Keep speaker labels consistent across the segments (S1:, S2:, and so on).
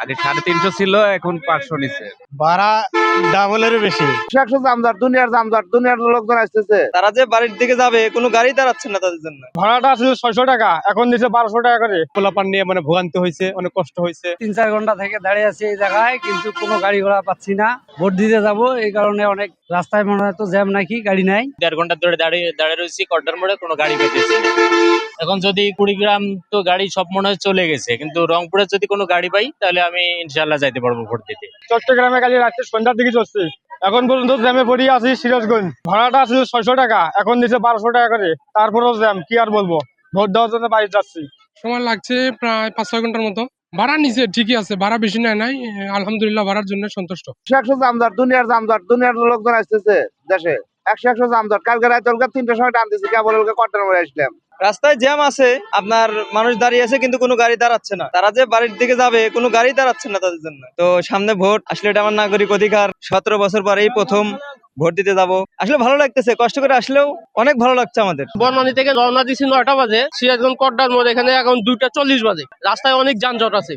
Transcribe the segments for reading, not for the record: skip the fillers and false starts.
S1: আগে 350 ছিল, এখন 500 নিছে।
S2: ভাড়া ডাবলের বেশি।
S3: 100 জামজাট, দুনিয়ার লোকজন আসতেছে।
S4: তারা যে বাড়ির দিকে যাবে কোনো গাড়ি দাঁড়াচ্ছে না তাদের জন্য।
S2: ভাড়াটা ছিল 600 টাকা, এখন দিচ্ছে 1200 টাকা করে। পোলাপান নিয়ে ভোগান্তি হয়েছে, অনেক কষ্ট হয়েছে।
S5: 3-4 ঘন্টা থেকে দাঁড়িয়ে আছি এই জায়গায়, কিন্তু কোনো গাড়ি ঘোড়া পাচ্ছি না। ভোট দিতে যাব, এই কারণে অনেক রাস্তায় মনে হয় তো জ্যাম নাকি, গাড়ি নাই।
S6: 1.5 ঘন্টা ধরে দাঁড়িয়ে রয়েছি কর্ডার মোড়ে, কোনো গাড়ি পেতেছি না। এখন যদি কুড়িগ্রাম তো গাড়ি সব মনে হয় চলে গেছে, কিন্তু রংপুরে যদি কোনো গাড়ি পাই তাহলে আমি ইনশাল্লাহ যাইতে পারবো ভোট দিতে।
S2: চট্টগ্রামে গাড়ি রাত্রে সন্ধ্যার দিকে চলছে, এখন পর্যন্ত জ্যামে পড়ে আছি সিরাজগঞ্জ। ভাড়াটা ছিল 600 টাকা, এখন দিচ্ছে 1200 টাকা করে। তারপরেও জ্যাম, কি আর বলবো। ভোট দেওয়ার জন্য বাড়ি যাচ্ছি।
S7: সময় লাগছে প্রায় 5-6 ঘন্টার মতো। ভাড়া নিচে ঠিকই আছে, ভাড়া বেশি নেয় নাই। আলহামদুলিল্লাহ ভাড়ার জন্য সন্তুষ্ট।
S3: 100 জামজাট, দুনিয়ার লোকজন আসতেছে দেশে। 100 জামজাট, কালকে রাত 3টার সময় টানতেছি, কেবল কট্টার মোড়ে আসলাম।
S4: রাস্তায় জ্যাম আছে, আপনার মানুষ দাঁড়িয়ে আছে কিন্তু কোনো গাড়ি দাঁড়াচ্ছে না। তারা যে বাড়ির দিকে যাবে কোনো গাড়ি দাঁড়াচ্ছে না তাদের জন্য। তো সামনে ভোট, আসলে এটা আমার নাগরিক অধিকার। 17 বছর পরেই প্রথম ভোট দিতে যাব। আসলে ভালো লাগতেছে, কষ্ট করে আসলেও অনেক ভালো লাগছে আমাদের।
S8: বর্মানী থেকে রওনা দিচ্ছি 9টা বাজে, সিরাজগঞ্জ কড্ডার মোড় এখানে এখন 2টা 40 বাজে। রাস্তায় অনেক যানজট আছে,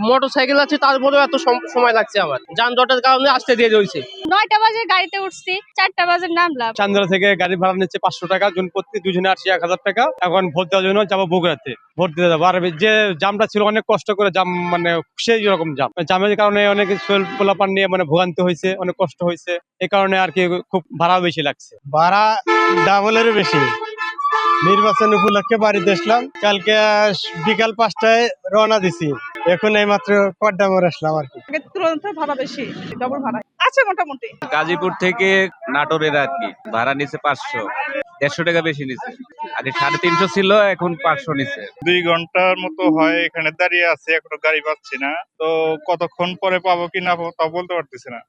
S8: মোটর সাইকেল আছে, তারপরেও এত সময় লাগছে আমার। যানজটের কারণে আসতে দিয়ে রয়েছে।
S9: 9টা বাজে গাড়িতে উঠছি, 4টা বাজে নামলাম।
S2: চান্দরা থেকে গাড়ি ভাড়া নিচ্ছে 500 টাকা, জন প্রতি দুজনে আসছি 1000 টাকা। এখন ভোট দেওয়ার জন্য যাবো বগুড়াতে, ভোট দিতে যাবো। আর যে জামটা ছিল, অনেক কষ্ট করে জাম, সেই রকম জামের কারণে অনেক পোলাপান নিয়ে ভোগান্তি হয়েছে, অনেক কষ্ট হয়েছে। এই কারণে আর কি খুব ভাড়া বেশি লাগছে। ভাড়া ডাবলের বেশি। নির্বাচন উপলক্ষে বাড়িতে আসলাম, কালকে বিকাল 5টায় রওনা দিছি, এখন এই মাত্র কড্ডা মোড় আসলাম আর কি।
S10: তুলনায় ভাড়া বেশি, ডবল ভাড়া আছে মোটামুটি।
S1: গাজীপুর থেকে নাটোরের আর কি ভাড়া নিছে 500, 150 টাকা বেশি নিছে। আগে 350 ছিল, এখন 500 নিছে।
S11: 2 ঘন্টার মতো হয় এখানে দাঁড়িয়ে আছে, এখনো গাড়ি পাচ্ছি না। তো কতক্ষণ পরে পাবো কি না পাবো তা বলতে পারতেছি না।